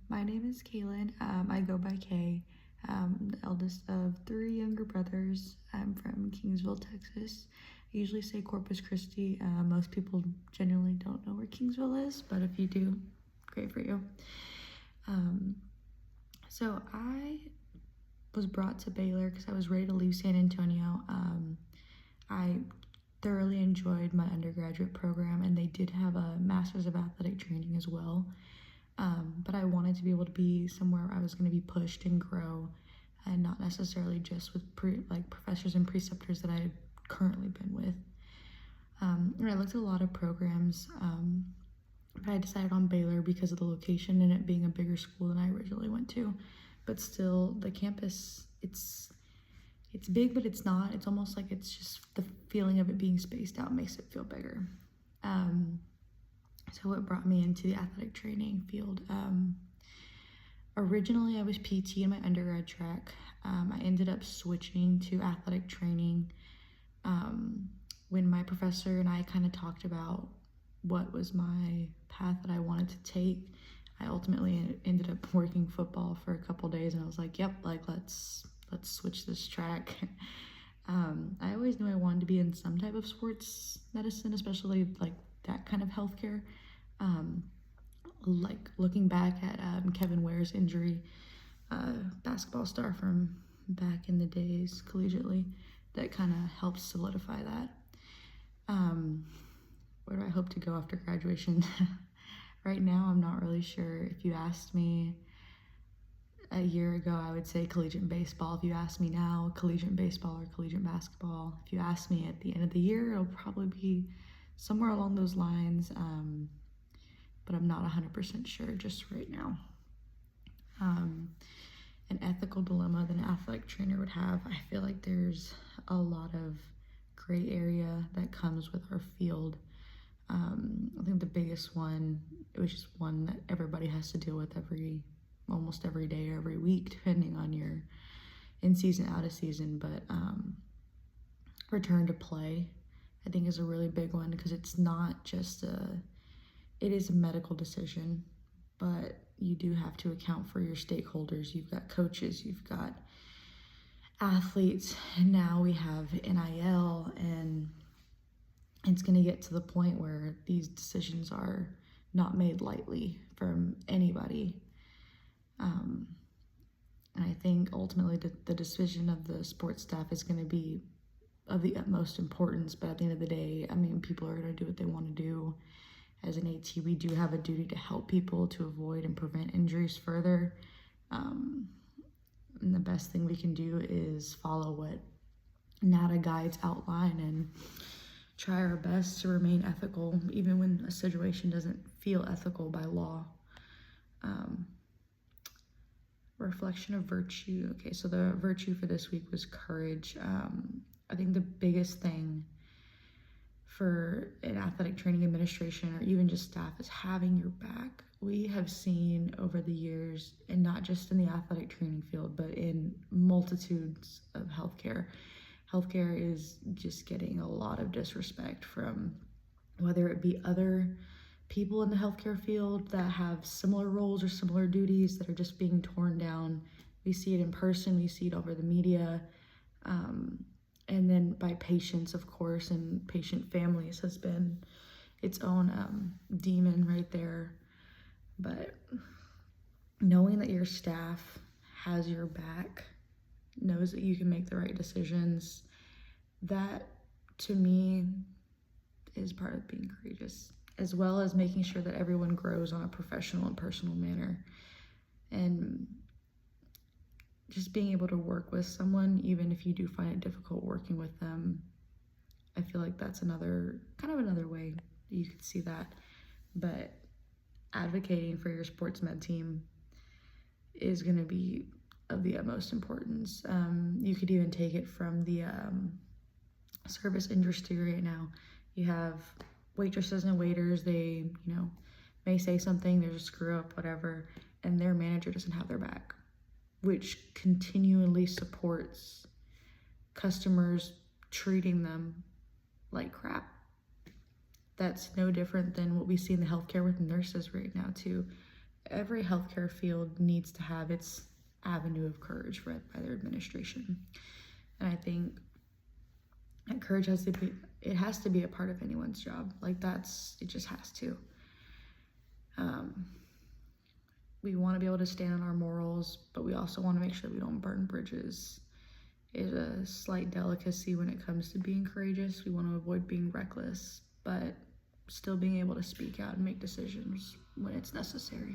My name is Kaylin. I go by Kay. I'm the eldest of three younger brothers. I'm from Kingsville, Texas. I usually say Corpus Christi. Most people generally don't know where Kingsville is, but if you do, great for you. So I was brought to Baylor because I was ready to leave San Antonio. I thoroughly enjoyed my undergraduate program, and they did have a Master's of Athletic Training as well. But I wanted to be able to be somewhere where I was going to be pushed and grow, and not necessarily just with professors and preceptors that I had currently been with. And I looked at a lot of programs, but I decided on Baylor because of the location and it being a bigger school than I originally went to. But still, the campus, it's big, but it's not. It's almost like it's just the feeling of it being spaced out makes it feel bigger. So what brought me into the athletic training field? Originally, I was PT in my undergrad track. I ended up switching to athletic training when my professor and I kind of talked about what was my path that I wanted to take. I ultimately ended up working football for a couple days, and I was like, yep, let's switch this track. I always knew I wanted to be in some type of sports medicine, especially like that kind of healthcare. Like looking back at Kevin Ware's injury, basketball star from back in the days collegiately, that kind of helped solidify that. Where do I hope to go after graduation? Right now, I'm not really sure. If you asked me a year ago, I would say collegiate baseball. If you ask me now, collegiate baseball or collegiate basketball. If you ask me at the end of the year, it'll probably be somewhere along those lines, but I'm not 100% sure just right now. An ethical dilemma that an athletic trainer would have, I feel like there's a lot of gray area that comes with our field. I think the biggest one, which is one that everybody has to deal with almost every day or every week, depending on your in season, out of season, but return to play, I think is a really big one, because it's not just it is a medical decision, but you do have to account for your stakeholders. You've got coaches, you've got athletes, and now we have NIL, and it's going to get to the point where these decisions are not made lightly from anybody. And I think ultimately the decision of the sports staff is going to be of the utmost importance, but at the end of the day, I mean, people are going to do what they want to do. As an AT, we do have a duty to help people to avoid and prevent injuries further. And the best thing we can do is follow what NATA guides outline and try our best to remain ethical, even when a situation doesn't feel ethical by law. Reflection of virtue. Okay, so the virtue for this week was courage. I think the biggest thing for an athletic training administration or even just staff is having your back. We have seen over the years, and not just in the athletic training field, but in multitudes of healthcare is just getting a lot of disrespect from whether it be other people in the healthcare field that have similar roles or similar duties that are just being torn down. We see it in person, we see it over the media, and then by patients, of course, and patient families has been its own demon right there. But knowing that your staff has your back, knows that you can make the right decisions, that to me is part of being courageous, as well as making sure that everyone grows on a professional and personal manner. And just being able to work with someone, even if you do find it difficult working with them, I feel like that's another way you could see that. But advocating for your sports med team is going to be of the utmost importance. You could even take it from the service industry right now. You have waitresses and waiters, they, may say something, there's a screw up, whatever, and their manager doesn't have their back, which continually supports customers treating them like crap. That's no different than what we see in the healthcare with nurses right now too. every healthcare field needs to have its avenue of courage read by their administration. And I think that courage has to be a part of anyone's job. Like it just has to. We want to be able to stand on our morals, but we also want to make sure we don't burn bridges. It's a slight delicacy when it comes to being courageous. We want to avoid being reckless, but still being able to speak out and make decisions when it's necessary.